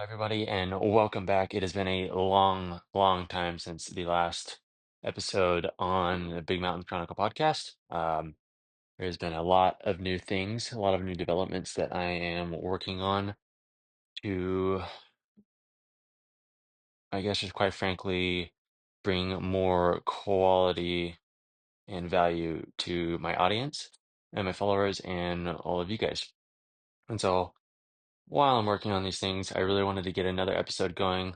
Everybody, and welcome back. It has been a long, long time since the last episode on the Big Mountain Chronicle podcast. There's been a lot of new things, a lot of new developments that I am working on to, I guess, just quite frankly, bring more quality and value to my audience and my followers and all of you guys. And so, while I'm working on these things, I really wanted to get another episode going.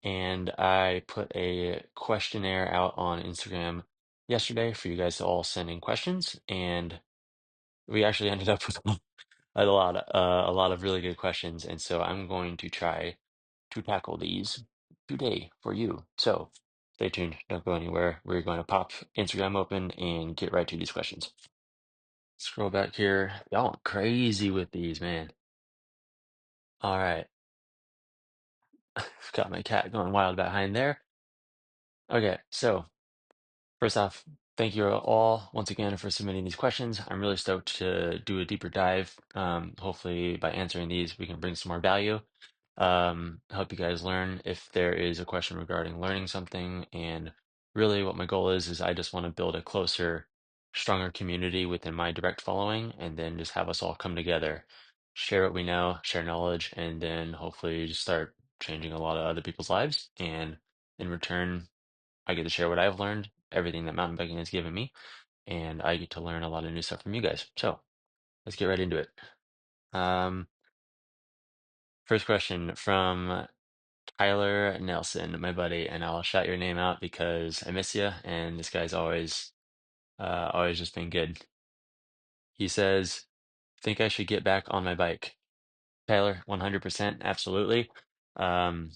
And I put a questionnaire out on Instagram yesterday for you guys to all send in questions. And we actually ended up with a lot of really good questions. And so I'm going to try to tackle these today for you. So stay tuned. Don't go anywhere. We're going to pop Instagram open and get right to these questions. Scroll back here. Y'all went crazy with these, man. All right. Got my cat going wild behind there. Okay, so first off, thank you all once again for submitting these questions. I'm really stoked to do a deeper dive. Hopefully, by answering these, we can bring some more value. Help you guys learn if there is a question regarding learning something. And really, what my goal is I just want to build a closer, stronger community within my direct following, and then just have us all come together, share what we know, share knowledge, and then hopefully just start changing a lot of other people's lives. And in return, I get to share what I've learned, everything that mountain biking has given me, and I get to learn a lot of new stuff from you guys. So let's get right into it. Um, First question from Tyler Nelson, my buddy, and I'll shout your name out because I miss you, and this guy's always just been good. He says, "Think I should get back on my bike." Tyler, 100%, absolutely. Um,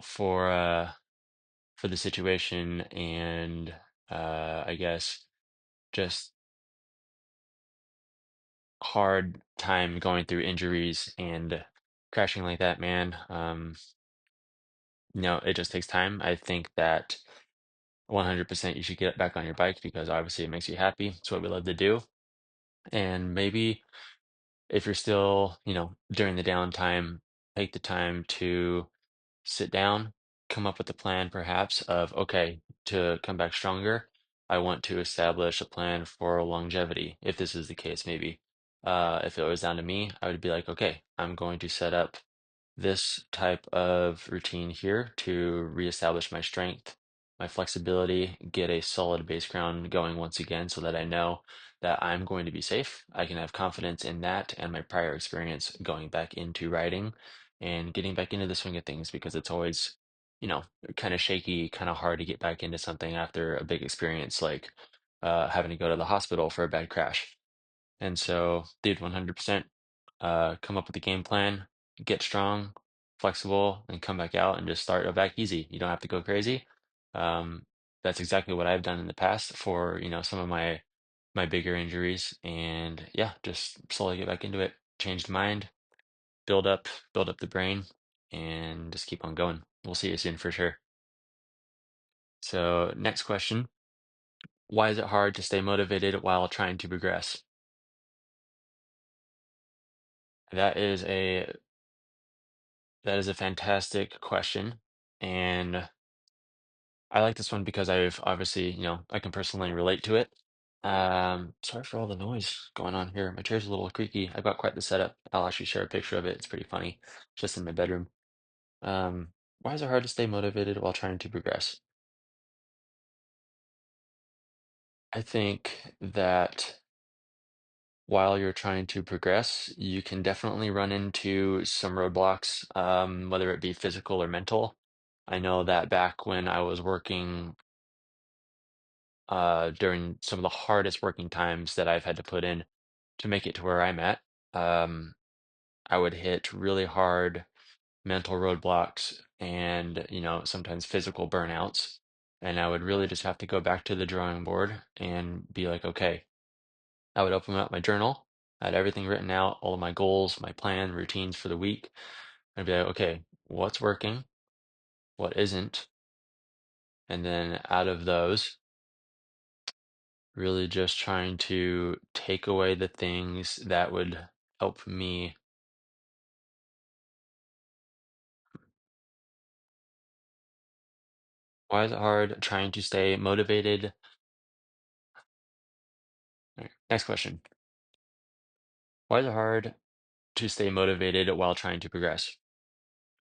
for the situation and I guess just hard time going through injuries and crashing like that, man. It just takes time. I think that 100% you should get back on your bike because obviously it makes you happy. It's what we love to do. And maybe if you're still, during the downtime, take the time to sit down, come up with a plan perhaps of, okay, to come back stronger, I want to establish a plan for longevity, if this is the case, maybe. If it was down to me, I would be like, okay, I'm going to set up this type of routine here to reestablish my strength, my flexibility, get a solid base ground going once again so that I know that I'm going to be safe. I can have confidence in that and my prior experience going back into riding and getting back into the swing of things because it's always, kind of shaky, kind of hard to get back into something after a big experience like having to go to the hospital for a bad crash. And so, dude, 100%, come up with a game plan, get strong, flexible, and come back out and just start back easy. You don't have to go crazy. Um, that's exactly what I've done in the past for, some of my bigger injuries. And yeah, just slowly get back into it, change the mind, build up, build up the brain, and just keep on going. We'll see you soon for sure. So, next question. Why is it hard to stay motivated while trying to progress? That is a That is a fantastic question. And I like this one because I've obviously, I can personally relate to it. Sorry for all the noise going on here. My chair's a little creaky. I've got quite the setup. I'll actually share a picture of it. It's pretty funny. Just in my bedroom. Why is it hard to stay motivated while trying to progress? I think that while you're trying to progress, you can definitely run into some roadblocks, whether it be physical or mental. I know that back when I was working during some of the hardest working times that I've had to put in to make it to where I'm at. Um, I would hit really hard mental roadblocks and, sometimes physical burnouts. And I would really just have to go back to the drawing board and be like, okay, I would open up my journal. I had everything written out, all of my goals, my plan, routines for the week. I'd be like, okay, what's working? What isn't? And then out of those, really just trying to take away the things that would help me Why is it hard trying to stay motivated? All right, next question. Why is it hard to stay motivated while trying to progress?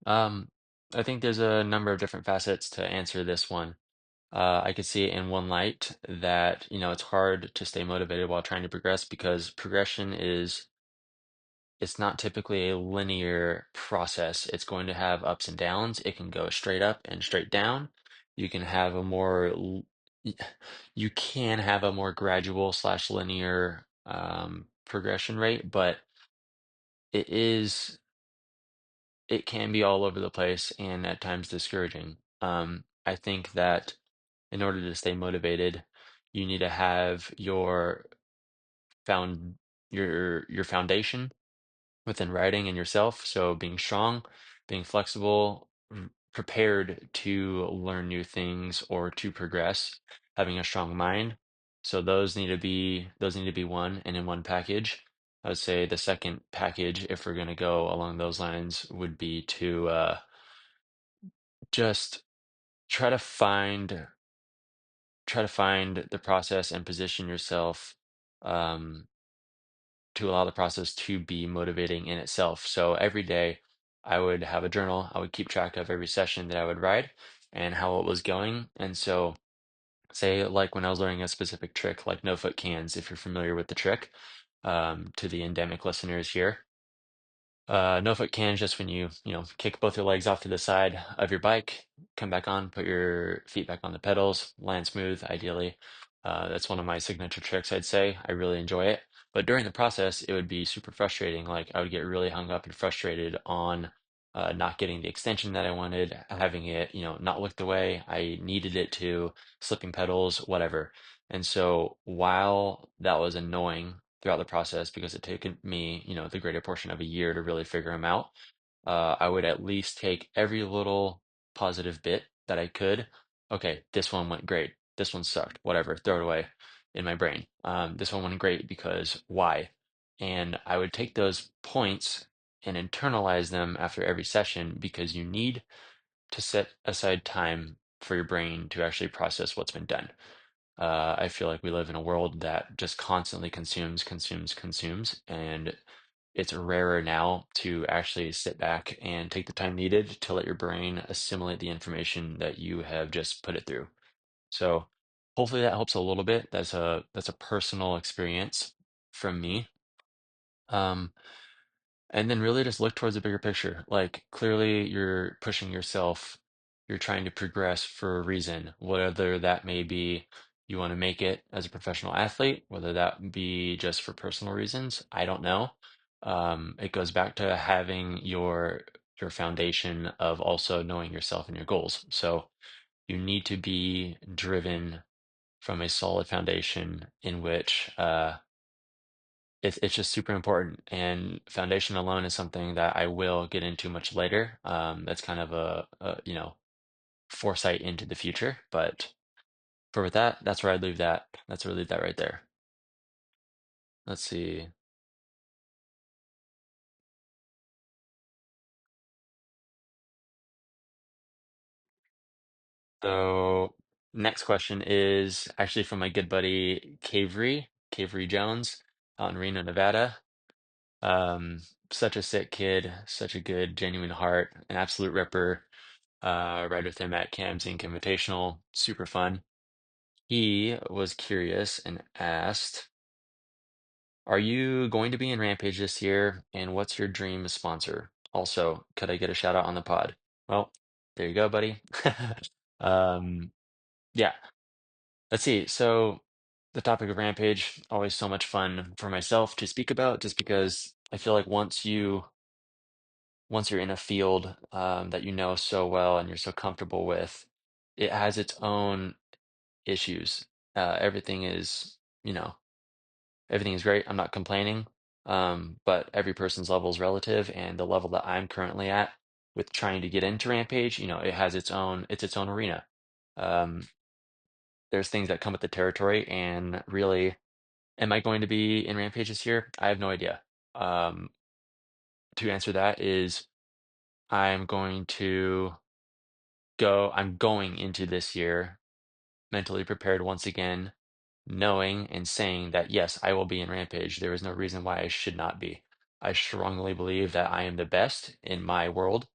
Um, I think there's a number of different facets to answer this one. I could see it in one light that, it's hard to stay motivated while trying to progress because progression is it's not typically a linear process. It's going to have ups and downs. It can go straight up and straight down. You can have a more y- you can have a more gradual slash linear progression rate, but it is it can be all over the place and at times discouraging. I think that in order to stay motivated, you need to have found your foundation within writing and yourself. So being strong, being flexible, prepared to learn new things or to progress, having a strong mind. So those need to be one and in one package. I would say the second package, if we're going to go along those lines, would be to just try to find try to find the process and position yourself um, to allow the process to be motivating in itself. So every day I would have a journal. I would keep track of every session that I would ride and how it was going. And so, say, like when I was learning a specific trick, like no foot cans, if you're familiar with the trick, to the endemic listeners here. No foot can is just when you kick both your legs off to the side of your bike, come back on, put your feet back on the pedals, land smooth, ideally. That's one of my signature tricks, I'd say. I really enjoy it. But during the process, it would be super frustrating. Like I would get really hung up and frustrated on not getting the extension that I wanted, having it not look the way I needed it to, slipping pedals, whatever. And so while that was annoying, throughout the process because it taken me the greater portion of a year to really figure them out. I would at least take every little positive bit that I could. Okay, this one went great. This one sucked. Whatever, throw it away in my brain. This one went great because why? And I would take those points and internalize them after every session because you need to set aside time for your brain to actually process what's been done. I feel like we live in a world that just constantly consumes, consumes, consumes, and it's rarer now to actually sit back and take the time needed to let your brain assimilate the information that you have just put it through. So hopefully that helps a little bit. That's a personal experience from me. Um, and then really just look towards the bigger picture. Like clearly you're pushing yourself, you're trying to progress for a reason, whether that may be you want to make it as a professional athlete, whether that be just for personal reasons, I don't know. It goes back to having your foundation of also knowing yourself and your goals. So you need to be driven from a solid foundation in which it's just super important. And foundation alone is something that I will get into much later. That's kind of a foresight into the future. But for with that, that's where I'd leave that. That's where I leave that right there. Let's see. So next question is actually from my good buddy Cavery Jones out in Reno, Nevada. Um, Such a sick kid, such a good, genuine heart, an absolute ripper. Right with him at Cam's Inc. Invitational, super fun. He was curious and asked, "Are you going to be in Rampage this year? And what's your dream sponsor? Also, could I get a shout out on the pod?" Well, there you go, buddy. Um, yeah, let's see. So, the topic of Rampage, always so much fun for myself to speak about, just because I feel like once you're in a field that you know so well and you're so comfortable with, it has its own issues. Everything is, you know, everything is great. I'm not complaining. But every person's level is relative, and the level that I'm currently at with trying to get into Rampage, it has its own arena. Um, there's things that come with the territory, and really, am I going to be in Rampage this year? I have no idea. Um, to answer that is I'm going to. I'm going into this year mentally prepared once again, knowing and saying that yes, I will be in Rampage. There is no reason why I should not be. I strongly believe that I am the best in my world.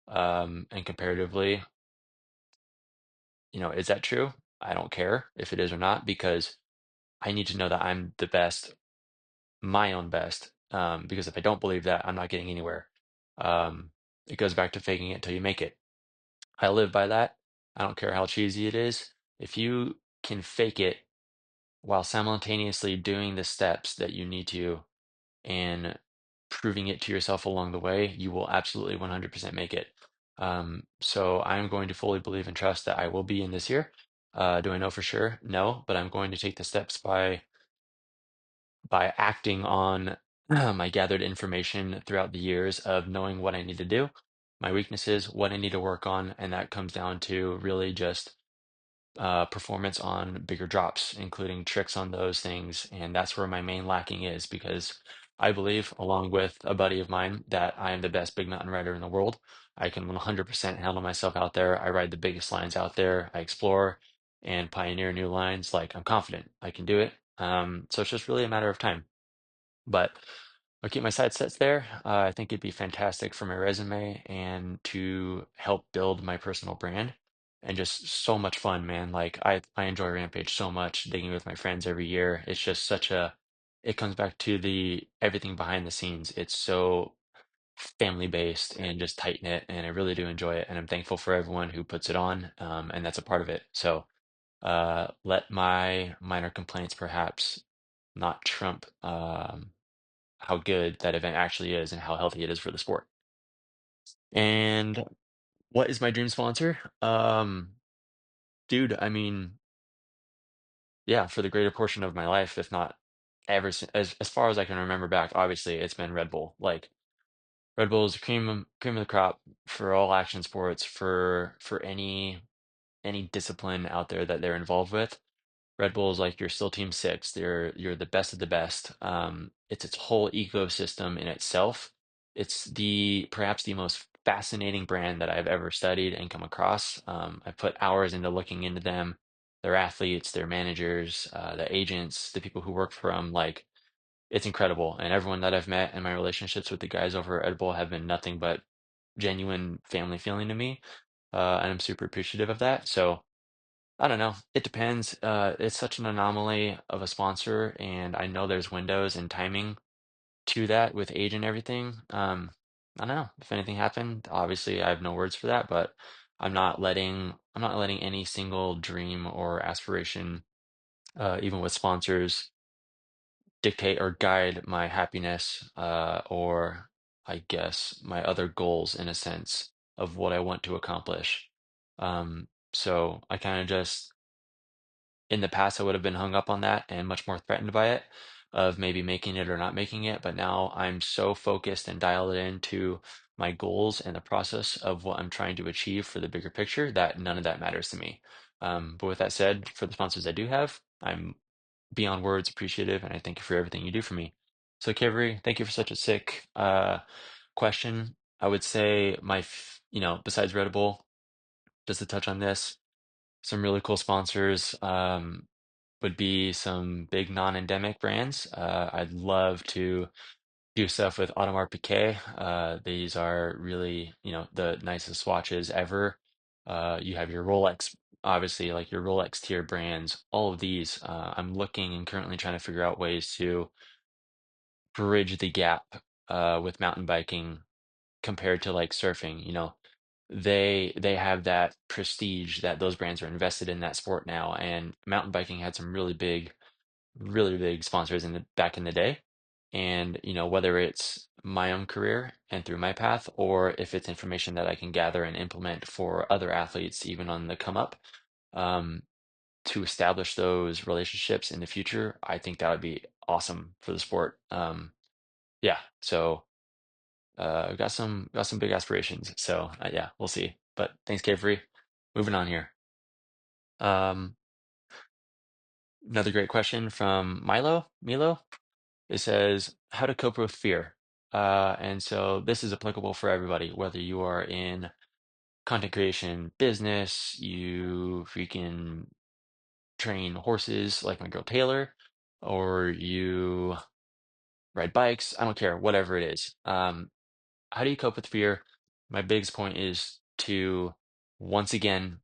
And comparatively, is that true? I don't care if it is or not because I need to know that I'm the best, my own best. Because if I don't believe that, I'm not getting anywhere. Um, it goes back to faking it till you make it. I live by that. I don't care how cheesy it is. If you can fake it while simultaneously doing the steps that you need to and proving it to yourself along the way, you will absolutely 100% make it. So I'm going to fully believe and trust that I will be in this year. Do I know for sure? No, but I'm going to take the steps by acting on my gathered information throughout the years of knowing what I need to do, my weaknesses, what I need to work on, and that comes down to really just performance on bigger drops, including tricks on those things. And that's where my main lacking is because I believe, along with a buddy of mine, that I am the best big mountain rider in the world. I can 100% handle myself out there. I ride the biggest lines out there. I explore and pioneer new lines. Like I'm confident I can do it. So it's just really a matter of time. But I'll keep my side sets there. I think it'd be fantastic for my resume and to help build my personal brand and just so much fun, man. Like I enjoy Rampage so much, digging with my friends every year. It's just it comes back to the everything behind the scenes. It's so family based and just tight knit, and I really do enjoy it. And I'm thankful for everyone who puts it on, and that's a part of it. So let my minor complaints perhaps not trump how good that event actually is and how healthy it is for the sport. And what is my dream sponsor? Dude, I mean, yeah, for the greater portion of my life, if not ever since, as far as I can remember back, obviously it's been Red Bull. Like Red Bull is cream of the crop for all action sports, for any discipline out there that they're involved with. Red Bull is like you're still Team Six. You're the best of the best. It's its whole ecosystem in itself. It's the perhaps the most fascinating brand that I've ever studied and come across. I put hours into looking into them, their athletes, their managers, the agents, the people who work for them. Like it's incredible. And everyone that I've met and my relationships with the guys over at Red Bull have been nothing but genuine family feeling to me. And I'm super appreciative of that. So. I don't know. It depends. It's such an anomaly of a sponsor, and I know there's windows and timing to that with age and everything. I don't know. If anything happened, obviously I have no words for that, but I'm not letting any single dream or aspiration, even with sponsors, dictate or guide my happiness, or I guess my other goals in a sense of what I want to accomplish. So I kind of just in the past, I would have been hung up on that and much more threatened by it, of maybe making it or not making it. But now I'm so focused and dialed into my goals and the process of what I'm trying to achieve for the bigger picture that none of that matters to me. But with that said, for the sponsors I do have, I'm beyond words appreciative, and I thank you for everything you do for me. So, Kivri, thank you for such a sick question. I would say besides Red Bull, just to touch on this, some really cool sponsors. Would be some big non-endemic brands. I'd love to do stuff with Audemars Piguet. These are really, the nicest watches ever. You have your Rolex, obviously, like your Rolex tier brands. All of these, I'm looking and currently trying to figure out ways to bridge the gap with mountain biking compared to like surfing. They have that prestige that those brands are invested in that sport now, and mountain biking had some really big sponsors back in the day. And, whether it's my own career and through my path, or if it's information that I can gather and implement for other athletes, even on the come up, um, to establish those relationships in the future, I think that would be awesome for the sport. Yeah, so I've got some big aspirations. So yeah, we'll see. But thanks, Kaveri. Moving on here. Um, Another great question from Milo. It says, how to cope with fear. And so this is applicable for everybody, whether you are in content creation business, you freaking train horses like my girl Taylor, or you ride bikes, I don't care, whatever it is. How do you cope with fear? My biggest point is to once again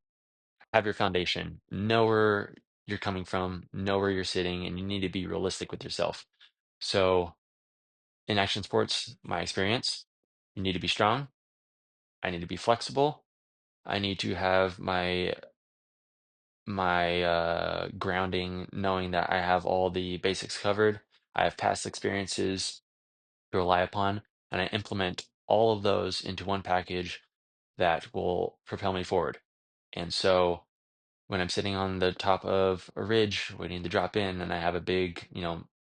have your foundation, know where you're coming from, know where you're sitting, and you need to be realistic with yourself. So in action sports, my experience, you need to be strong. I need to be flexible. I need to have my grounding, knowing that I have all the basics covered. I have past experiences to rely upon, and I implement all of those into one package that will propel me forward. And so when I'm sitting on the top of a ridge waiting to drop in, and I have a big,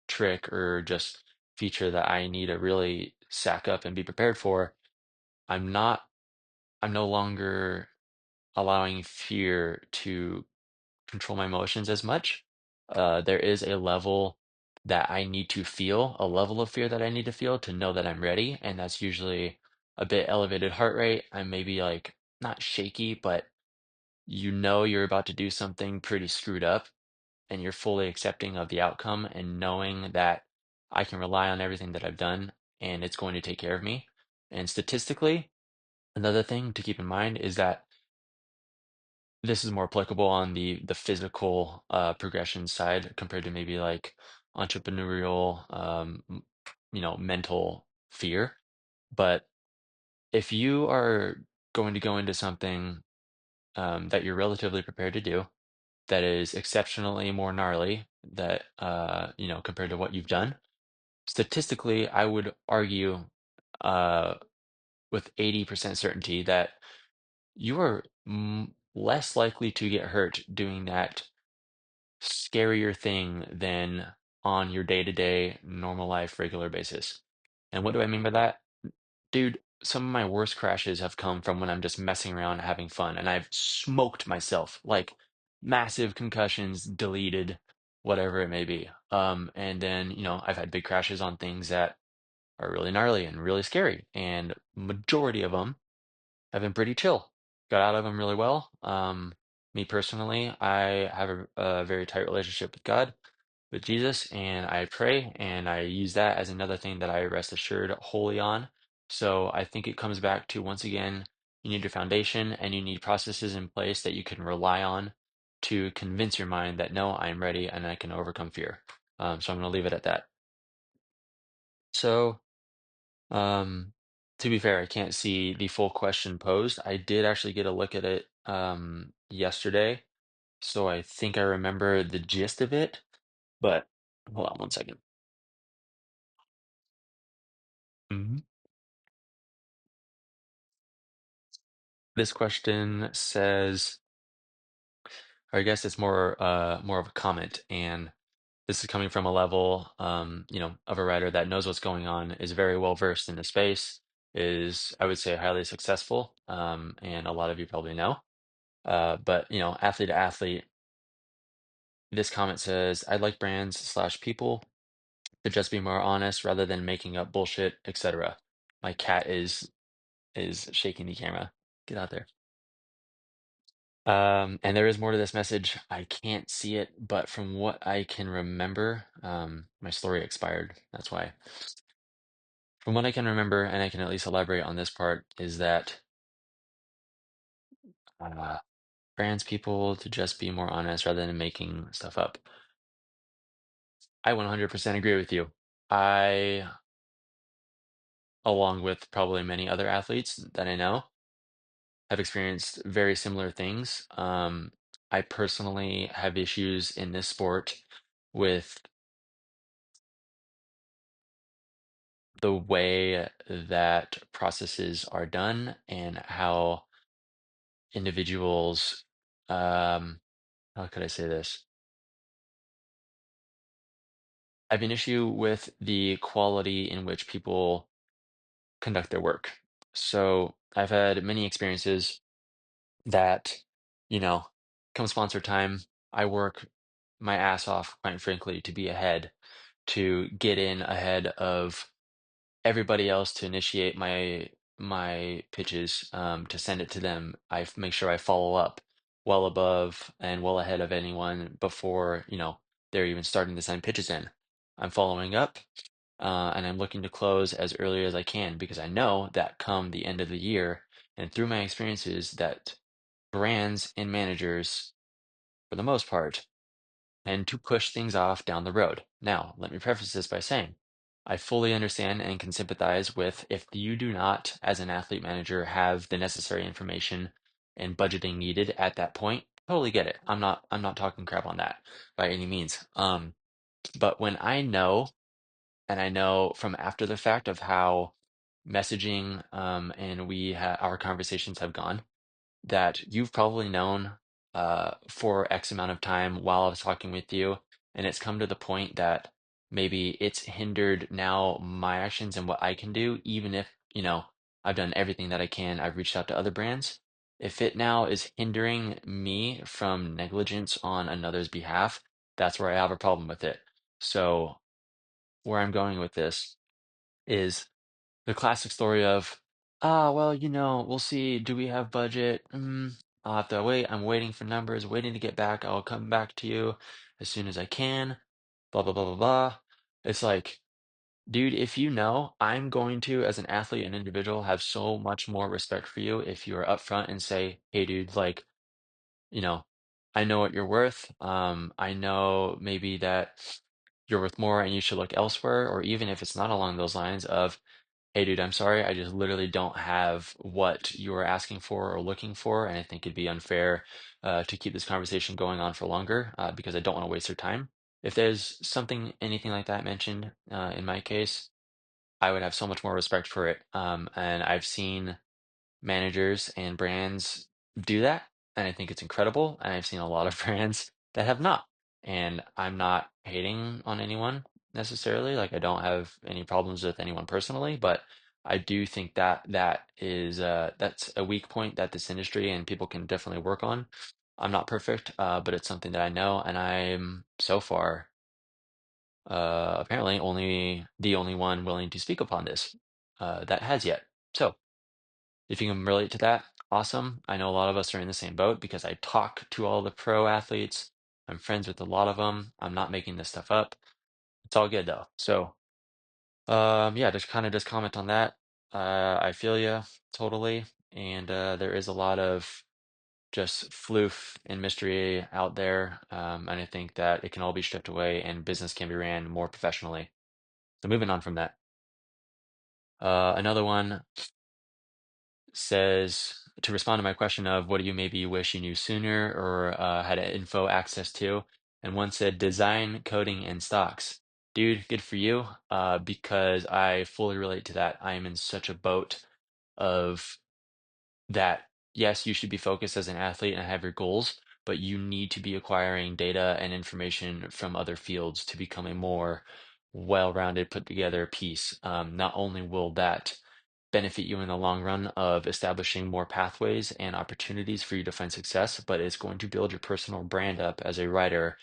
trick or just feature that I need to really sack up and be prepared for, I'm not, I'm no longer allowing fear to control my emotions as much. There is a level that I need to feel, a level of fear that I need to feel to know that I'm ready. And that's usually a bit elevated heart rate. I'm maybe like not shaky, but you're about to do something pretty screwed up and you're fully accepting of the outcome and knowing that I can rely on everything that I've done and it's going to take care of me. And statistically, another thing to keep in mind is that this is more applicable on the physical progression side compared to maybe like entrepreneurial, mental fear. But if you are going to go into something that you're relatively prepared to do, that is exceptionally more gnarly, that compared to what you've done, statistically, I would argue uh, with 80% certainty that you are less likely to get hurt doing that scarier thing than on your day-to-day normal life regular basis. And what do I mean by that? Dude, some of my worst crashes have come from when I'm just messing around having fun and I've smoked myself, like massive concussions, deleted, whatever it may be. And then, I've had big crashes on things that are really gnarly and really scary, and majority of them have been pretty chill. Got out of them really well. Me personally, I have a very tight relationship with God, with Jesus, and I pray, and I use that as another thing that I rest assured wholly on. So I think it comes back to, once again, you need your foundation and you need processes in place that you can rely on to convince your mind that no, I am ready and I can overcome fear. So I'm going to leave it at that. So, um, to be fair, I can't see the full question posed. I did actually get a look at it yesterday, so I think I remember the gist of it, but hold on one second. Mhm. This question says, or I guess it's more of a comment, and this is coming from a level, of a writer that knows what's going on, is very well versed in the space, is, I would say, highly successful, and a lot of you probably know. But athlete to athlete, this comment says, I'd like brands slash people to just be more honest rather than making up bullshit, etc. My cat is shaking the camera. Get out there. And there is more to this message. I can't see it, but from what I can remember, my story expired. That's why. From what I can remember, and I can at least elaborate on this part, is that uh, brands people to just be more honest rather than making stuff up. I 100% agree with you. I, along with probably many other athletes that I know, have experienced very similar things. I personally have issues in this sport with the way that processes are done and how individuals, how could I say this? I have an issue with the quality in which people conduct their work. So I've had many experiences that, you know, come sponsor time, I work my ass off, quite frankly, to be ahead, to get in ahead of everybody else to initiate my pitches to send it to them, make sure I follow up well above and well ahead of anyone before, they're even starting to send pitches in. I'm following up, and I'm looking to close as early as I can because I know that come the end of the year and through my experiences that brands and managers, for the most part, and to push things off down the road. Now, let me preface this by saying I fully understand and can sympathize with if you do not, as an athlete manager, have the necessary information and budgeting needed at that point. Totally get it. I'm not talking crap on that by any means. But when I know, and I know from after the fact of how messaging and our conversations have gone, that you've probably known for X amount of time while I was talking with you, and it's come to the point that maybe it's hindered now my actions and what I can do, even if, I've done everything that I can. I've reached out to other brands. If it now is hindering me from negligence on another's behalf, that's where I have a problem with it. So, where I'm going with this is the classic story of, well, we'll see. Do we have budget? I'll have to wait. I'm waiting for numbers, waiting to get back. I'll come back to you as soon as I can. Blah, blah, blah, blah, blah. It's like, dude, if you know, I'm going to, as an athlete and individual, have so much more respect for you if you are upfront and say, hey, dude, like, you know, I know what you're worth. I know maybe that you're worth more and you should look elsewhere, or even if it's not along those lines of, hey, dude, I'm sorry. I just literally don't have what you are asking for or looking for. And I think it'd be unfair to keep this conversation going on for longer because I don't want to waste your time. If there's anything like that mentioned in my case, I would have so much more respect for it. And I've seen managers and brands do that, and I think it's incredible. And I've seen a lot of brands that have not. And I'm not hating on anyone necessarily. Like I don't have any problems with anyone personally, but I do think that that's a weak point that this industry and people can definitely work on. I'm not perfect, but it's something that I know, and I'm so far apparently only the only one willing to speak upon this that has yet. So. If you can relate to that, awesome. I know a lot of us are in the same boat because I talk to all the pro athletes. I'm friends with a lot of them. I'm not making this stuff up. It's all good though. So, yeah, just comment on that. I feel you totally, and there is a lot of just floof and mystery out there, and I think that it can all be stripped away and business can be ran more professionally. So, moving on from that, another one says to respond to my question of what do you maybe wish you knew sooner or had info access to, and one said design, coding, and stocks. Dude, good for you, because I fully relate to that. I am in such a boat of that. Yes, you should be focused as an athlete and have your goals, but you need to be acquiring data and information from other fields to become a more well-rounded, put together piece. Not only will that benefit you in the long run of establishing more pathways and opportunities for you to find success, but it's going to build your personal brand up as a writer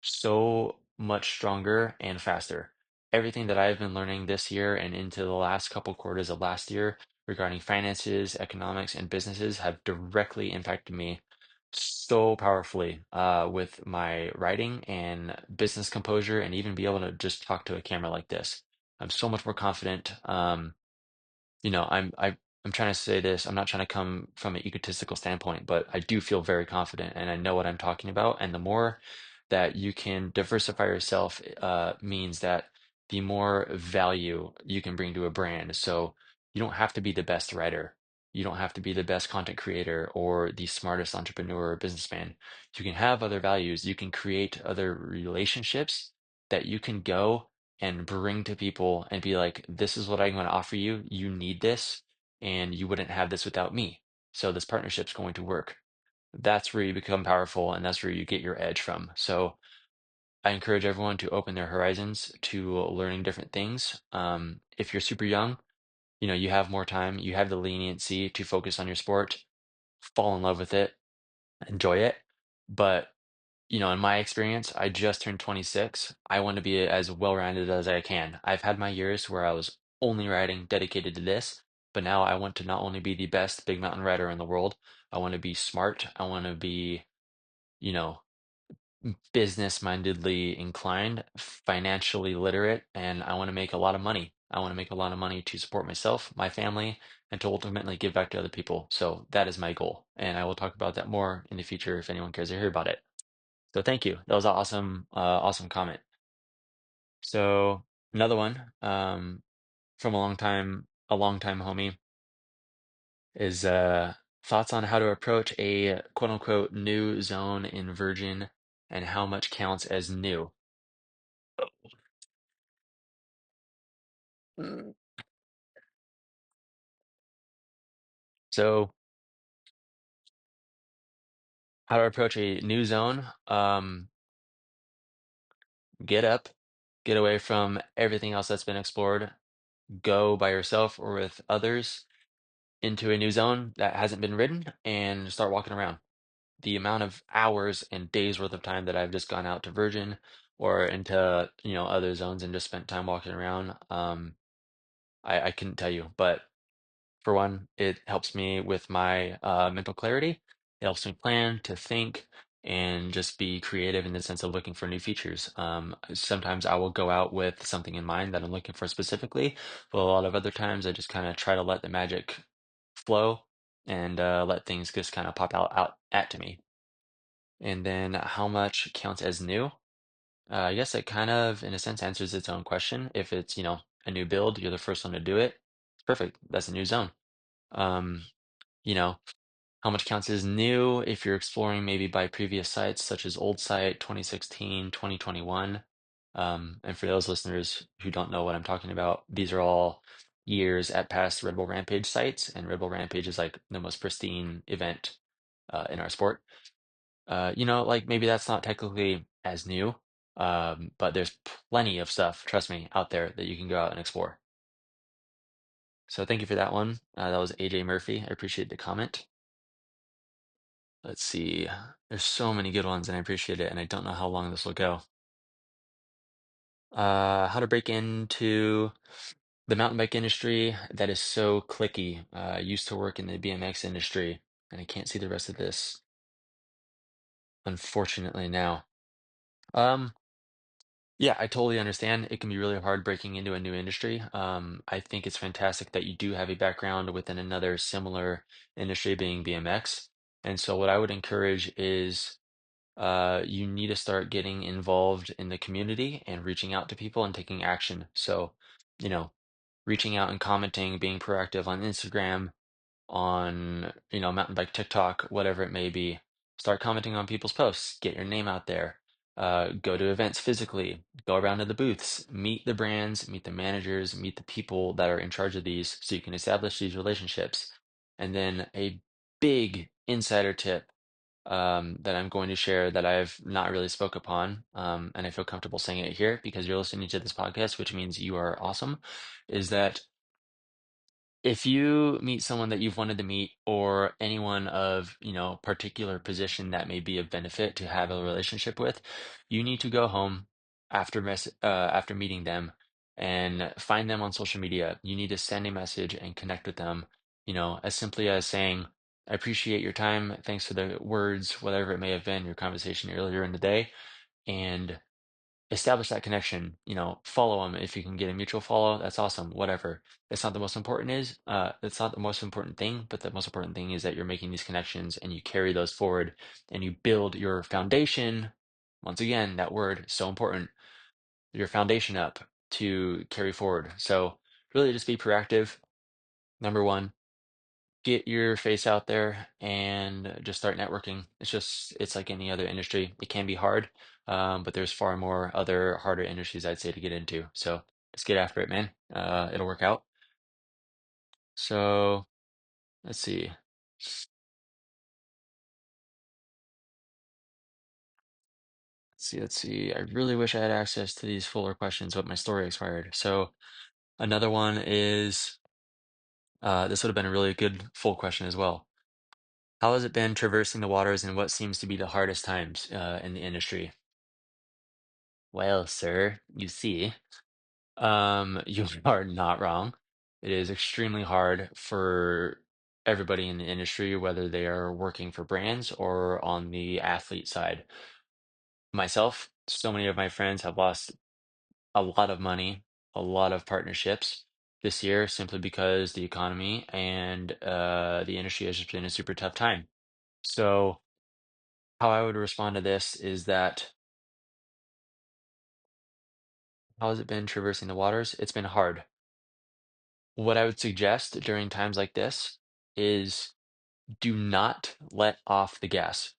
so much stronger and faster. Everything that I've been learning this year and into the last couple quarters of last year regarding finances, economics, and businesses have directly impacted me so powerfully with my writing and business composure, and even be able to just talk to a camera like this. I'm so much more confident. I'm trying to say this. I'm not trying to come from an egotistical standpoint, but I do feel very confident and I know what I'm talking about. And the more that you can diversify yourself, means that the more value you can bring to a brand. So you don't have to be the best writer. You don't have to be the best content creator or the smartest entrepreneur or businessman. You can have other values. You can create other relationships that you can go and bring to people and be like, this is what I'm going to offer you. You need this, and you wouldn't have this without me. So this partnership's going to work. That's where you become powerful, and that's where you get your edge from. So I encourage everyone to open their horizons to learning different things. If you're super young, you have more time, you have the leniency to focus on your sport, fall in love with it, enjoy it. But in my experience, I just turned 26. I want to be as well-rounded as I can. I've had my years where I was only writing dedicated to this, but now I want to not only be the best big mountain rider in the world, I want to be smart. I want to be, you know, business mindedly inclined, financially literate, and I want to make a lot of money. I want to make a lot of money to support myself, my family, and to ultimately give back to other people. So that is my goal. And I will talk about that more in the future if anyone cares to hear about it. So thank you. That was an awesome, awesome comment. So another one, from a long time homie is thoughts on how to approach a quote unquote new zone in Virgin and how much counts as new. Mm. So how to approach a new zone? Get up, get away from everything else that's been explored, go by yourself or with others into a new zone that hasn't been ridden and start walking around. The amount of hours and days worth of time that I've just gone out to Virgin or into, other zones and just spent time walking around, I couldn't tell you. But for one, it helps me with my mental clarity. It helps me plan, to think, and just be creative in the sense of looking for new features. Sometimes I will go out with something in mind that I'm looking for specifically, but a lot of other times I just kind of try to let the magic flow and let things just kind of pop out at to me. And then how much counts as new? I guess it kind of, in a sense, answers its own question. If it's, a new build, you're the first one to do it. It's perfect. That's a new zone. Um, you know, how much counts as new if you're exploring maybe by previous sites such as Old Site 2016, 2021. And for those listeners who don't know what I'm talking about, these are all years at past Red Bull Rampage sites, and Red Bull Rampage is like the most pristine event in our sport. Like maybe that's not technically as new, but there's plenty of stuff, trust me, out there that you can go out and explore. So thank you for that one. That was AJ Murphy. I appreciate the comment. Let's see. There's so many good ones, and I appreciate it, and I don't know how long this will go. How to break into the mountain bike industry that is so clicky. I used to work in the BMX industry, and I can't see the rest of this, unfortunately, now. Um, Yeah, I totally understand. It can be really hard breaking into a new industry. I think it's fantastic that you do have a background within another similar industry, being BMX. And so, what I would encourage is you need to start getting involved in the community and reaching out to people and taking action. So, you know, reaching out and commenting, being proactive on Instagram, on, mountain bike TikTok, whatever it may be. Start commenting on people's posts, get your name out there. Go to events physically, go around to the booths, meet the brands, meet the managers, meet the people that are in charge of these so you can establish these relationships. And then a big insider tip that I'm going to share that I've not really spoke upon, and I feel comfortable saying it here because you're listening to this podcast, which means you are awesome, is that if you meet someone that you've wanted to meet or anyone of, particular position that may be of benefit to have a relationship with, you need to go home after meeting them and find them on social media. You need to send a message and connect with them, as simply as saying, I appreciate your time. Thanks for the words, whatever it may have been, your conversation earlier in the day. And establish that connection, follow them if you can get a mutual follow, that's awesome, whatever. That's not the most important thing, but the most important thing is that you're making these connections and you carry those forward and you build your foundation. Once again, that word so important, your foundation up to carry forward. So really just be proactive. Number one, get your face out there and just start networking. It's like any other industry. It can be hard, but there's far more other harder industries I'd say to get into. So just get after it, man. It'll work out. So let's see. Let's see. I really wish I had access to these fuller questions, but my story expired. So another one is this would have been a really good full question as well. How has it been traversing the waters and what seems to be the hardest times in the industry? Well, sir, you see, you are not wrong. It is extremely hard for everybody in the industry, whether they are working for brands or on the athlete side. Myself, so many of my friends have lost a lot of money, a lot of partnerships this year simply because the economy and the industry has just been a super tough time. So, how I would respond to this is that how has it been traversing the waters? It's been hard. What I would suggest during times like this is do not let off the gas.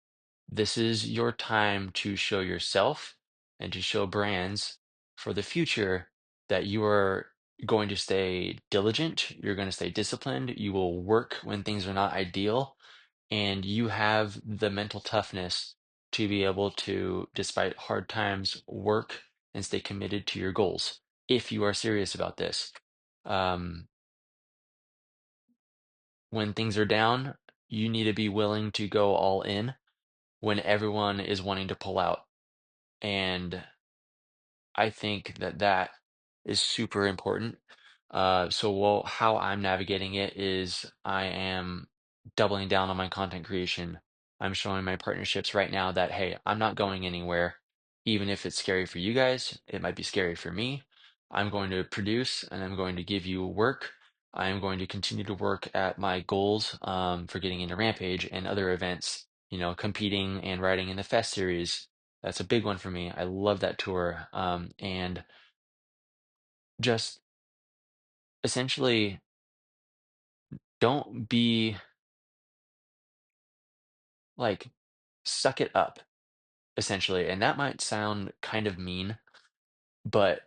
This is your time to show yourself and to show brands for the future that you are going to stay diligent, you're going to stay disciplined, you will work when things are not ideal, and you have the mental toughness to be able to, despite hard times, work and stay committed to your goals if you are serious about this. Um, when things are down, you need to be willing to go all in when everyone is wanting to pull out. And I think that that is super important. How I'm navigating it is I am doubling down on my content creation. I'm showing my partnerships right now that, hey, I'm not going anywhere. Even if it's scary for you guys, it might be scary for me. I'm going to produce and I'm going to give you work. I am going to continue to work at my goals for getting into Rampage and other events, competing and riding in the Fest series. That's a big one for me. I love that tour. And just essentially don't be like, suck it up, essentially. And that might sound kind of mean, but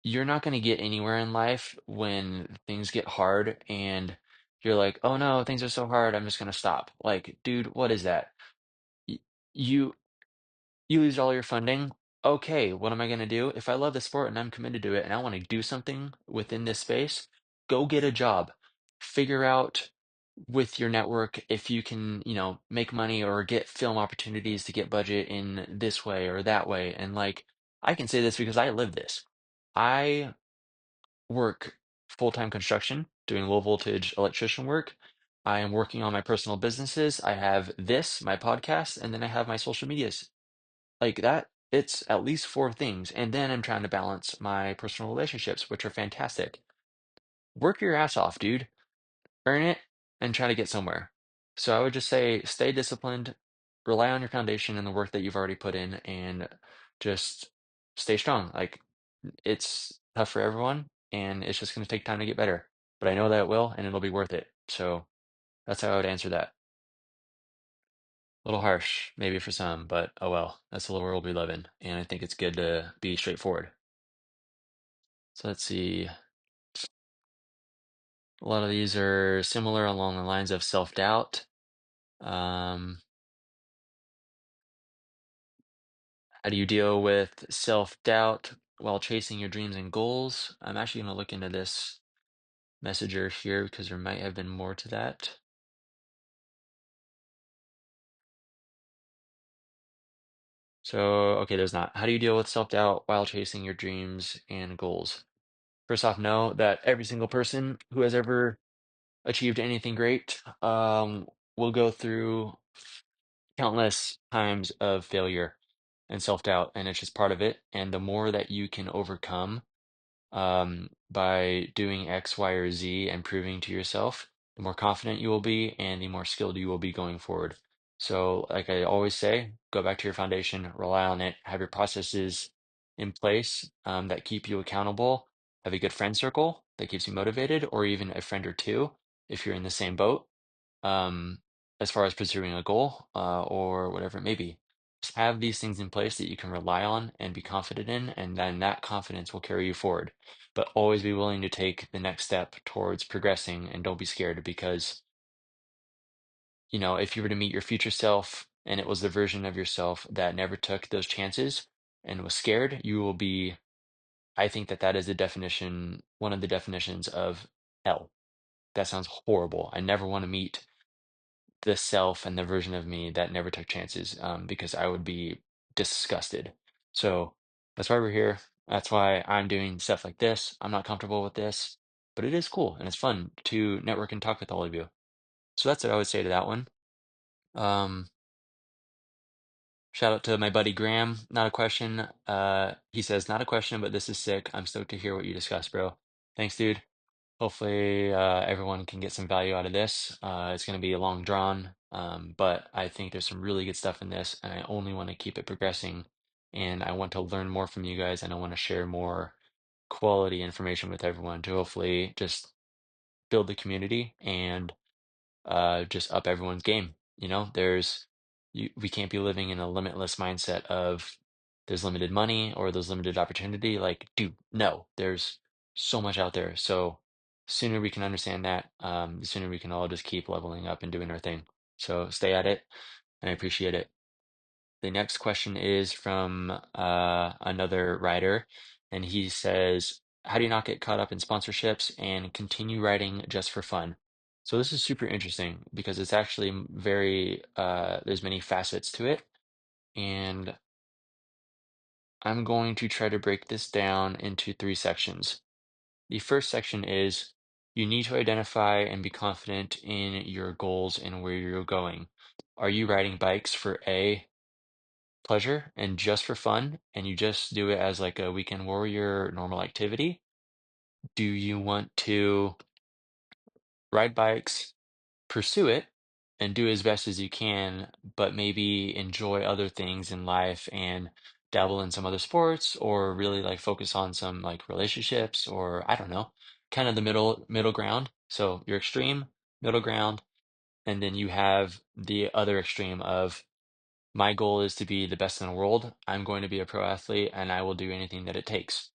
you're not going to get anywhere in life when things get hard and you're like, oh no, things are so hard. I'm just going to stop. Like, dude, what is that? Y- You You lose all your funding. Okay, what am I going to do? If I love the sport and I'm committed to it and I want to do something within this space, go get a job. Figure out with your network if you can, make money or get film opportunities to get budget in this way or that way. And like, I can say this because I live this. I work full-time construction, doing low voltage electrician work. I am working on my personal businesses. I have this, my podcast, and then I have my social medias like that, it's at least four things. And then I'm trying to balance my personal relationships, which are fantastic. Work your ass off, dude. Earn it and try to get somewhere. So I would just say stay disciplined, rely on your foundation and the work that you've already put in, and just stay strong. Like it's tough for everyone, and it's just going to take time to get better. But I know that it will, and it'll be worth it. So that's how I would answer that. A little harsh, maybe for some, but oh well. That's the world we live in, and I think it's good to be straightforward. So let's see. A lot of these are similar along the lines of self-doubt. Um, how do you deal with self-doubt while chasing your dreams and goals? I'm actually going to look into this messenger here because there might have been more to that. So, okay, there's not. How do you deal with self-doubt while chasing your dreams and goals? First off, know that every single person who has ever achieved anything great will go through countless times of failure and self-doubt, and it's just part of it. And the more that you can overcome by doing X, Y, or Z and proving to yourself, the more confident you will be and the more skilled you will be going forward. So, like I always say, go back to your foundation, rely on it, have your processes in place that keep you accountable, have a good friend circle that keeps you motivated, or even a friend or two if you're in the same boat um, as far as pursuing a goal or whatever it may be. Just have these things in place that you can rely on and be confident in, and then that confidence will carry you forward. But always be willing to take the next step towards progressing and don't be scared because, if you were to meet your future self and it was the version of yourself that never took those chances and was scared, you will be, I think that that is the definition, one of the definitions of hell. That sounds horrible. I never want to meet the self and the version of me that never took chances because I would be disgusted. So that's why we're here. That's why I'm doing stuff like this. I'm not comfortable with this. but it is cool and it's fun to network and talk with all of you. So that's what I would say to that one. Um, Shout out to my buddy Graham. Not a question. He says, not a question, but this is sick. I'm stoked to hear what you discussed, bro. Thanks, dude. Hopefully, everyone can get some value out of this. It's going to be a long drawn, but I think there's some really good stuff in this, and I only want to keep it progressing. And I want to learn more from you guys, and I want to share more quality information with everyone to hopefully just build the community and just up everyone's game. We can't be living in a limitless mindset of there's limited money or there's limited opportunity. Like, dude, no, there's so much out there. So sooner we can understand that, the sooner we can all just keep leveling up and doing our thing. So stay at it, and I appreciate it. The next question is from another writer, and he says, how do you not get caught up in sponsorships and continue writing just for fun? So this is super interesting because it's actually very, there's many facets to it. And I'm going to try to break this down into three sections. The first section is you need to identify and be confident in your goals and where you're going. Are you riding bikes for pleasure and just for fun, and you just do it as like a weekend warrior normal activity? Do you want to ride bikes, pursue it, and do as best as you can, but maybe enjoy other things in life and dabble in some other sports, or really like focus on some like relationships, or I don't know, kind of the middle ground. So your extreme, middle ground, and then you have the other extreme of my goal is to be the best in the world. I'm going to be a pro athlete and I will do anything that it takes.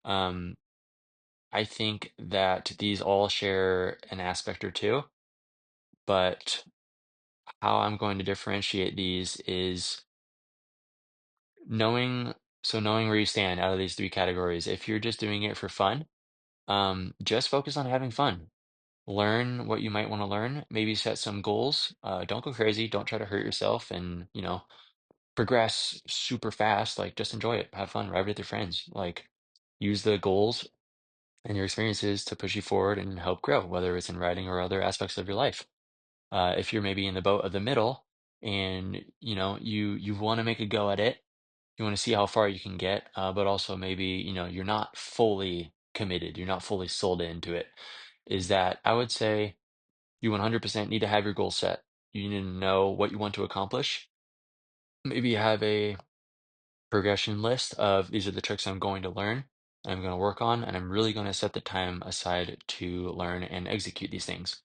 Um, I think that these all share an aspect or two, but how I'm going to differentiate these is knowing, knowing where you stand out of these three categories. If you're just doing it for fun, just focus on having fun. Learn what you might want to learn, maybe set some goals. Don't go crazy, don't try to hurt yourself and, progress super fast. Like just enjoy it, have fun, ride with your friends. Like use the goals and your experiences to push you forward and help grow, whether it's in writing or other aspects of your life. If you're maybe in the boat of the middle and you want to make a go at it, you want to see how far you can get, but also maybe you're not fully committed, you're not fully sold into it. Is that I would say you 100% need to have your goal set. You need to know what you want to accomplish. Maybe have a progression list of these are the tricks I'm going to learn, I'm going to work on, and I'm really going to set the time aside to learn and execute these things.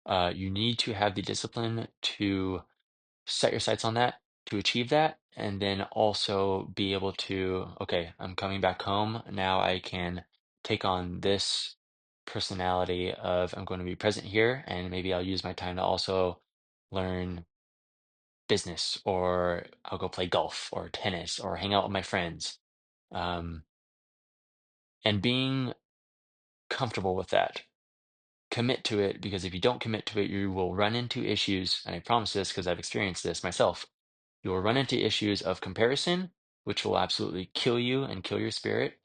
You need to have the discipline to set your sights on that, to achieve that, and then also be able to, okay, I'm coming back home. Now I can take on this personality of I'm going to be present here, and maybe I'll use my time to also learn business, or I'll go play golf or tennis or hang out with my friends. Um, and being comfortable with that. Commit to it, because if you don't commit to it, you will run into issues. And I promise this because I've experienced this myself. You will run into issues of comparison, which will absolutely kill you and kill your spirit,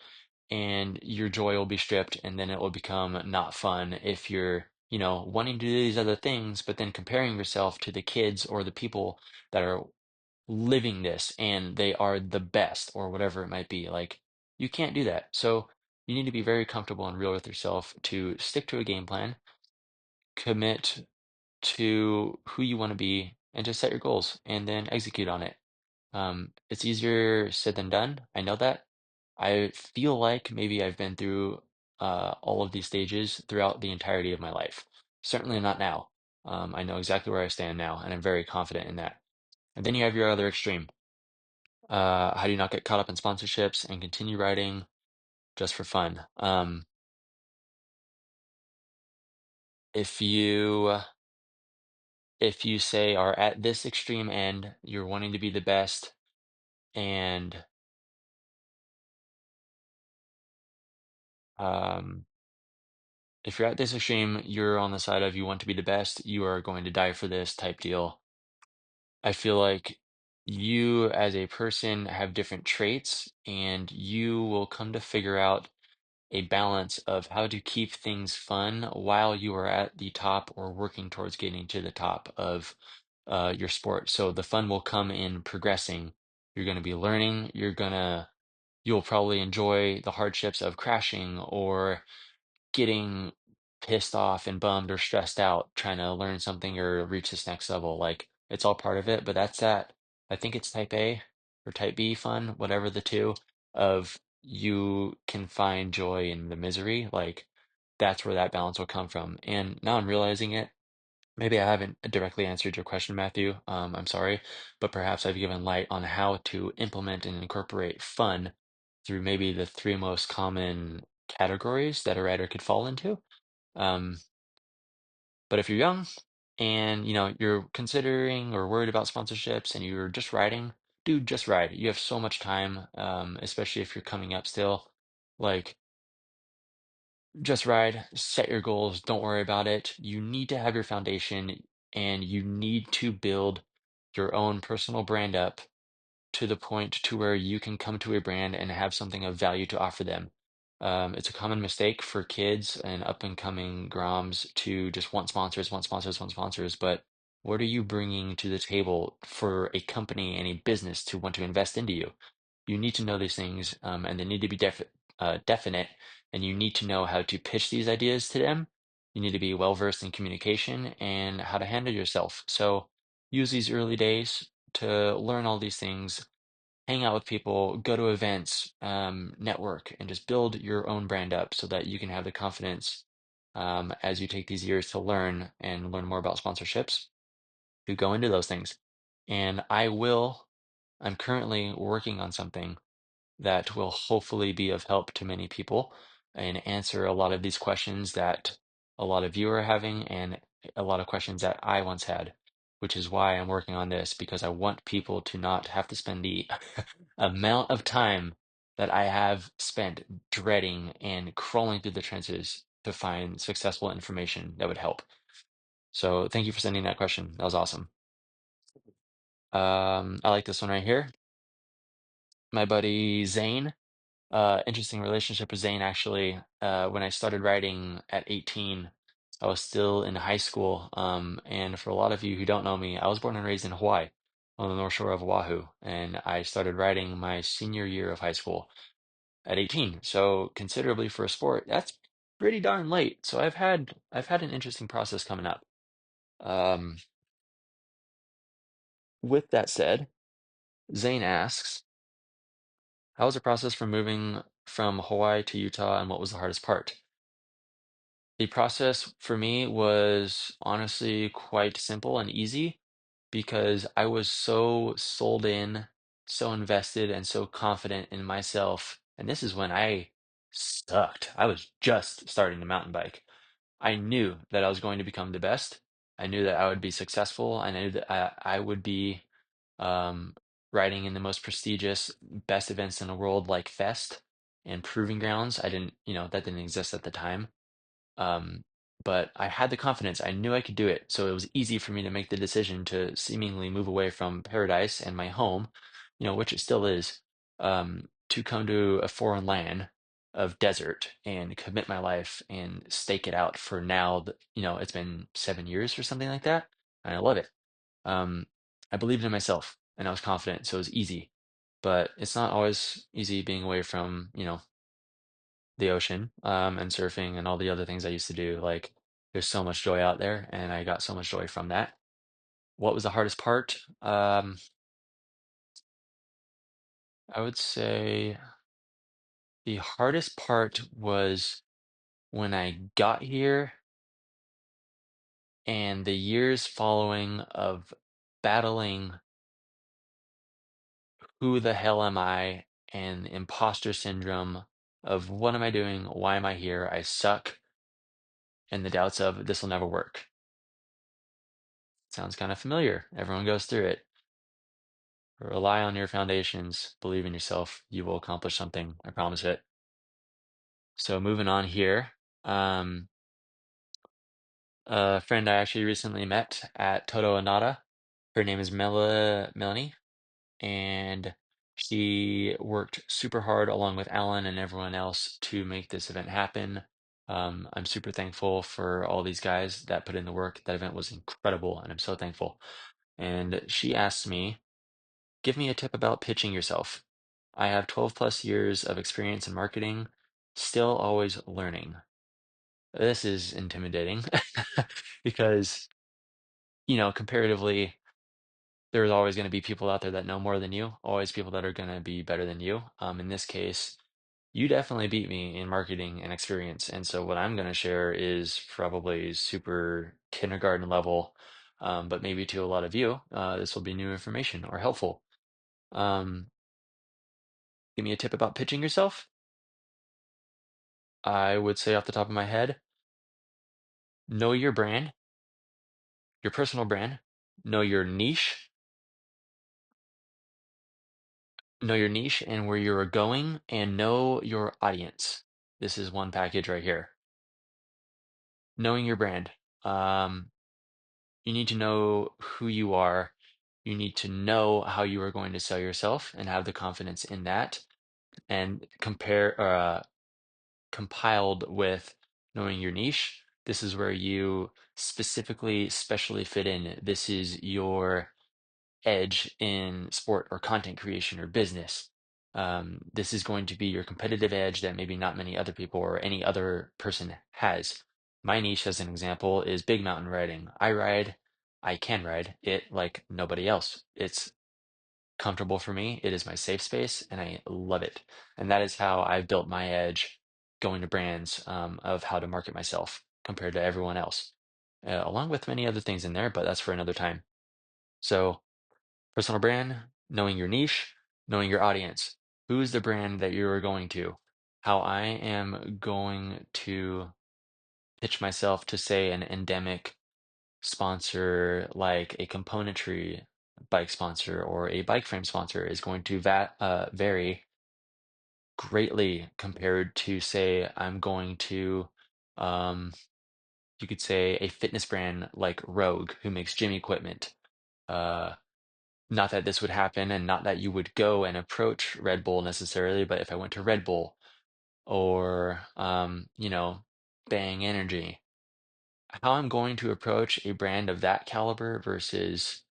and your joy will be stripped, and then it will become not fun if you're, wanting to do these other things, but then comparing yourself to the kids or the people that are living this and they are the best or whatever it might be. Like, you can't do that. So you need to be very comfortable and real with yourself to stick to a game plan, commit to who you want to be, and just set your goals and then execute on it. It's easier said than done. I know that. I feel like maybe I've been through all of these stages throughout the entirety of my life. Certainly not now. I know exactly where I stand now, and I'm very confident in that. And then you have your other extreme. How do you not get caught up in sponsorships and continue writing just for fun? If you if you say are at this extreme end, you're wanting to be the best, and um, if you're at this extreme, you're on the side of you want to be the best, you are going to die for this type deal. I feel like you as a person have different traits, and you will come to figure out a balance of how to keep things fun while you are at the top or working towards getting to the top of your sport. So the fun will come in progressing. You're going to be learning. You'll probably enjoy the hardships of crashing or getting pissed off and bummed or stressed out trying to learn something or reach this next level. Like it's all part of it, but that's that. I think it's type A or type B fun, whatever the two, of you can find joy in the misery. Like that's where that balance will come from. And now I'm realizing it. Maybe I haven't directly answered your question, Matthew. I'm sorry, but perhaps I've given light on how to implement and incorporate fun through maybe the three most common categories that a writer could fall into. Um, but if you're young and you're considering or worried about sponsorships and you're just writing, dude, just write. You have so much time, especially if you're coming up still. Like just ride, set your goals, don't worry about it. You need to have your foundation and you need to build your own personal brand up to the point to where you can come to a brand and have something of value to offer them. It's a common mistake for kids and up and coming groms to just want sponsors, want sponsors, want sponsors. But what are you bringing to the table for a company and a business to want to invest into you? You need to know these things, and they need to be definite, and you need to know how to pitch these ideas to them. You need to be well versed in communication and how to handle yourself. So use these early days to learn all these things, hang out with people, go to events, network, and just build your own brand up so that you can have the confidence as you take these years to learn and learn more about sponsorships to go into those things. And I'm currently working on something that will hopefully be of help to many people and answer a lot of these questions that a lot of you are having and a lot of questions that I once had, which is why I'm working on this because I want people to not have to spend the amount of time that I have spent dreading and crawling through the trenches to find successful information that would help. So thank you for sending that question. That was awesome. I like this one right here. My buddy Zane. Interesting relationship with Zane, actually. When I started writing at 18, I was still in high school. And for a lot of you who don't know me, I was born and raised in Hawaii, on the North Shore of Oahu. And I started writing my senior year of high school at 18. So considerably for a sport, that's pretty darn late. So I've had an interesting process coming up. Um, with that said, Zane asks, how was the process from moving from Hawaii to Utah, and what was the hardest part? The process for me was honestly quite simple and easy because I was so sold in, so invested, and so confident in myself. And this is when I sucked. I was just starting to mountain bike. I knew that I was going to become the best. I knew that I would be successful. I knew that I would be um, riding in the most prestigious, best events in the world like Fest and Proving Grounds. I didn't, that didn't exist at the time. Um, but I had the confidence. I knew I could do it. So it was easy for me to make the decision to seemingly move away from paradise and my home, which it still is, to come to a foreign land of desert and commit my life and stake it out for now that, it's been 7 years or something like that. And I love it. Um, I believed in myself and I was confident. So it was easy, but it's not always easy being away from, the ocean, and surfing and all the other things I used to do. Like, there's so much joy out there, and I got so much joy from that. What was the hardest part? I would say the hardest part was when I got here and the years following of battling who the hell am I and imposter syndrome of what am I doing? Why am I here? I suck. And the doubts of this will never work. Sounds kind of familiar. Everyone goes through it. Rely on your foundations. Believe in yourself. You will accomplish something. I promise it. So moving on here. Um, a friend I actually recently met at Toto Anata. Her name is Melanie, and She worked super hard along with Alan and everyone else to make this event happen. I'm super thankful for all these guys that put in the work. That event was incredible, and I'm so thankful. And she asked me, give me a tip about pitching yourself. I have 12 plus years of experience in marketing, still always learning. This is intimidating because, comparatively, there's always going to be people out there that know more than you, always people that are going to be better than you. In this case, you definitely beat me in marketing and experience. And so what I'm going to share is probably super kindergarten level, but maybe to a lot of you, this will be new information or helpful. Um, Give me a tip about pitching yourself. I would say off the top of my head, know your brand, your personal brand, know your niche, know your niche and where you're going, and know your audience. This is one package right here. Knowing your brand. Um, you need to know who you are. You need to know how you are going to sell yourself and have the confidence in that. And compiled with knowing your niche. This is where you specifically, specially fit in. This is your edge in sport or content creation or business. This is going to be your competitive edge that maybe not many other people or any other person has. My niche, as an example, is big mountain riding. I can ride it like nobody else. It's comfortable for me. It is my safe space, and I love it. And that is how I've built my edge going to brands of how to market myself compared to everyone else, along with many other things in there, but that's for another time. So, personal brand, knowing your niche, knowing your audience. Who's the brand that you're going to? How I am going to pitch myself to, say, an endemic sponsor like a componentry bike sponsor or a bike frame sponsor is going to vary greatly compared to, say, I'm going to, um, you could say, a fitness brand like Rogue, who makes gym equipment. Uh, Not that this would happen and not that you would go and approach Red Bull necessarily, but if I went to Red Bull or, Bang Energy, how I'm going to approach a brand of that caliber versus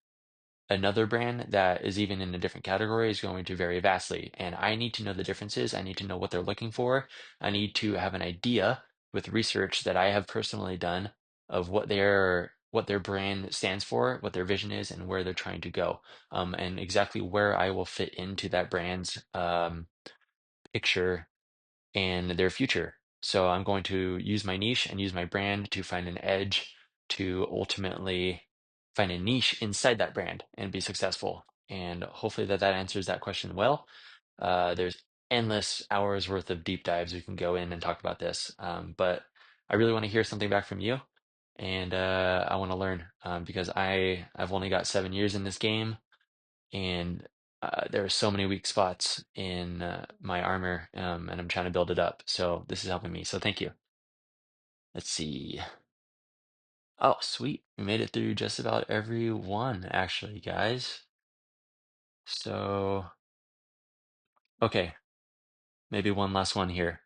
another brand that is even in a different category is going to vary vastly. And I need to know the differences. I need to know what they're looking for. I need to have an idea with research that I have personally done of what their brand stands for, what their vision is, and where they're trying to go, and exactly where I will fit into that brand's picture and their future. So I'm going to use my niche and use my brand to find an edge to ultimately find a niche inside that brand and be successful. And hopefully that answers that question well. There's endless hours worth of deep dives we can go in and talk about this. But I really want to hear something back from you. And I want to learn because I've only got 7 years in this game, and there are so many weak spots in my armor, and I'm trying to build it up. So this is helping me. So thank you. Let's see. Oh, sweet. We made it through just about every one, actually, guys. So, okay, maybe one last one here.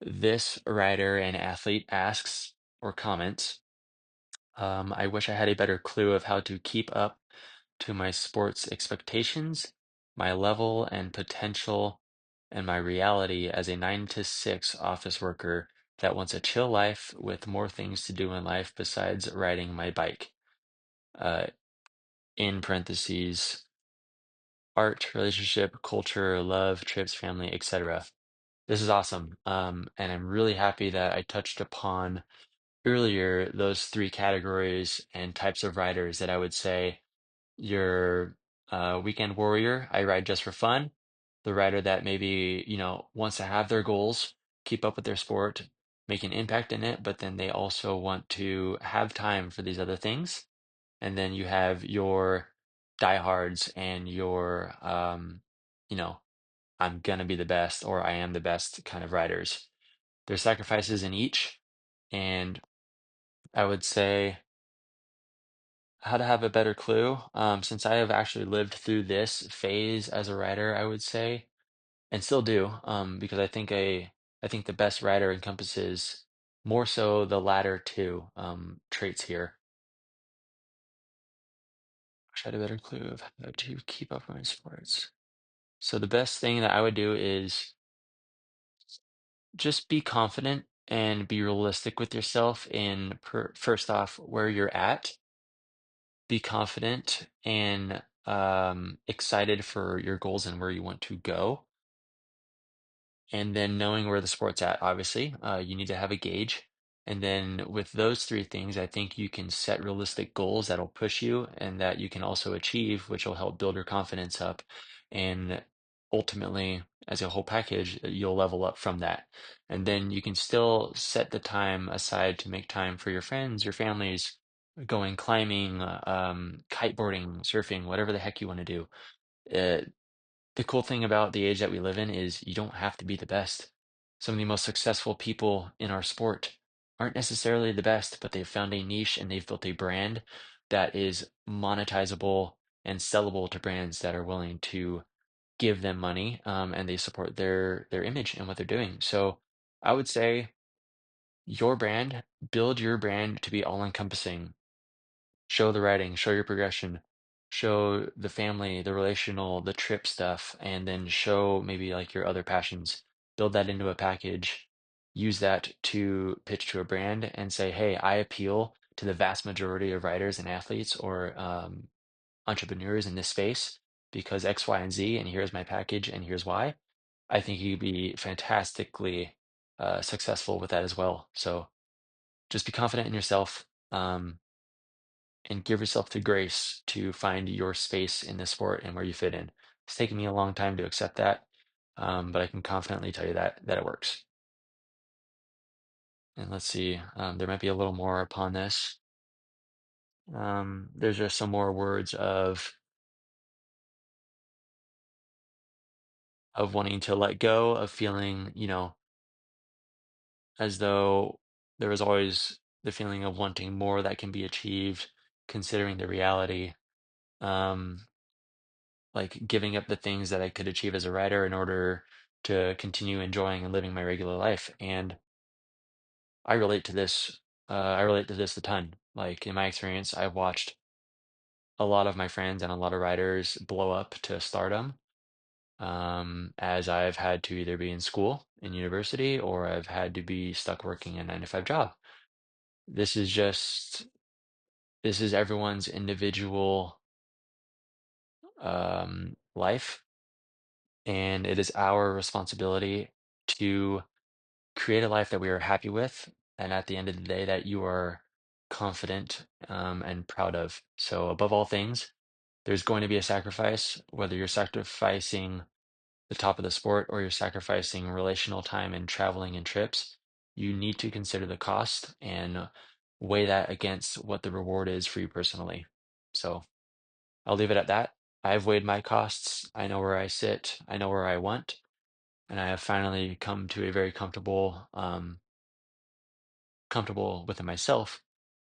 This writer and athlete asks or comments, I wish I had a better clue of how to keep up to my sports expectations, my level and potential, and my reality as a 9 to 6 office worker that wants a chill life with more things to do in life besides riding my bike. Uh, in parentheses, art, relationship, culture, love, trips, family, etc. This is awesome. And I'm really happy that I touched upon earlier those three categories and types of riders that I would say your weekend warrior. I ride just for fun. The rider that maybe, wants to have their goals, keep up with their sport, make an impact in it, but then they also want to have time for these other things. And then you have your diehards and your, you know, I'm gonna be the best or I am the best kind of riders. There's sacrifices in each. And I would say, how to have a better clue. Since I have actually lived through this phase as a writer, I would say, and still do, because I think the best writer encompasses more so the latter two traits here. Wish I had a better clue of how to keep up with my sports. So the best thing that I would do is just be confident and be realistic with yourself in first off where you're at. Be confident and excited for your goals and where you want to go. And then knowing where the sport's at, obviously, you need to have a gauge. And then with those three things, I think you can set realistic goals that'll push you and that you can also achieve, which will help build your confidence up. And ultimately, as a whole package, you'll level up from that. And then you can still set the time aside to make time for your friends, your families, going climbing, kiteboarding, surfing, whatever the heck you want to do. Uh, the cool thing about the age that we live in is you don't have to be the best. Some of the most successful people in our sport aren't necessarily the best, but they've found a niche and they've built a brand that is monetizable and sellable to brands that are willing to give them money, and they support their image and what they're doing. So I would say your brand, build your brand to be all encompassing. Show the writing, show your progression, show the family, the relational, the trip stuff, and then show maybe like your other passions. Build that into a package. Use that to pitch to a brand and say, hey, I appeal to the vast majority of writers and athletes or entrepreneurs in this space because X, Y, and Z, and here's my package, and here's why. I think you'd be fantastically successful with that as well. So just be confident in yourself. And give yourself the grace to find your space in the sport and where you fit in. It's taken me a long time to accept that, but I can confidently tell you that it works. And let's see, there might be a little more upon this. There's just some more words of wanting to let go, of feeling, as though there was always the feeling of wanting more that can be achieved, considering the reality. Um, like giving up the things that I could achieve as a writer in order to continue enjoying and living my regular life. And I relate to this. I relate to this a ton. Like in my experience, I've watched a lot of my friends and a lot of writers blow up to stardom. As I've had to either be in school, in university, or I've had to be stuck working a 9 to 5 job. This is just, this is everyone's individual life, and it is our responsibility to create a life that we are happy with, and at the end of the day, that you are confident and proud of. So, above all things, there's going to be a sacrifice, whether you're sacrificing the top of the sport or you're sacrificing relational time and traveling and trips. You need to consider the cost and weigh that against what the reward is for you personally. So, I'll leave it at that. I've weighed my costs. I know where I sit. I know where I want, and I have finally come to a very comfortable within myself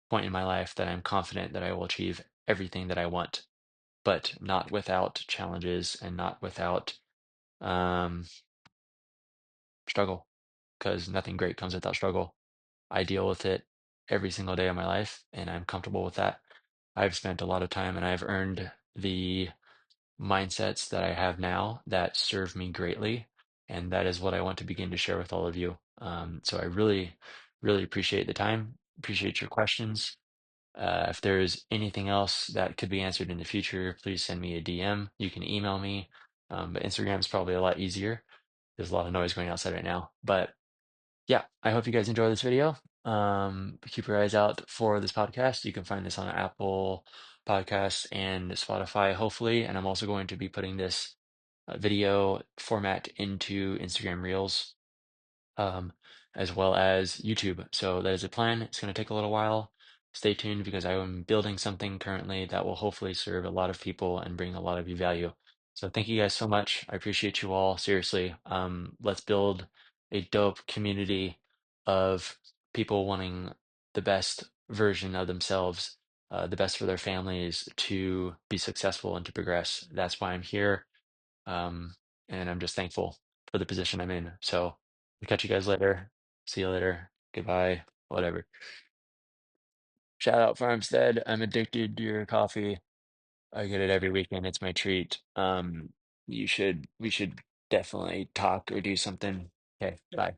point in my life that I'm confident that I will achieve everything that I want, but not without challenges and not without um, struggle, because nothing great comes without struggle. I deal with it every single day of my life, and I'm comfortable with that. I've spent a lot of time and I've earned the mindsets that I have now that serve me greatly. And that is what I want to begin to share with all of you. So I really, really appreciate the time, appreciate your questions. If there's anything else that could be answered in the future, please send me a DM. You can email me, but Instagram is probably a lot easier. There's a lot of noise going outside right now. But yeah, I hope you guys enjoy this video. Keep your eyes out for this podcast. You can find this on Apple Podcasts and Spotify, hopefully. And I'm also going to be putting this video format into Instagram Reels, um, as well as YouTube. So that is a plan. It's going to take a little while. Stay tuned because I am building something currently that will hopefully serve a lot of people and bring a lot of you value. So thank you guys so much. I appreciate you all. Seriously. Let's build a dope community of people wanting the best version of themselves the best for their families to be successful and to progress. That's why I'm here. Um, and I'm just thankful for the position I'm in. So I'll catch you guys later. See you later. Goodbye. Whatever. Shout out Farmstead. I'm addicted to your coffee. I get it every weekend. It's my treat. We should definitely talk or do something. Okay, bye.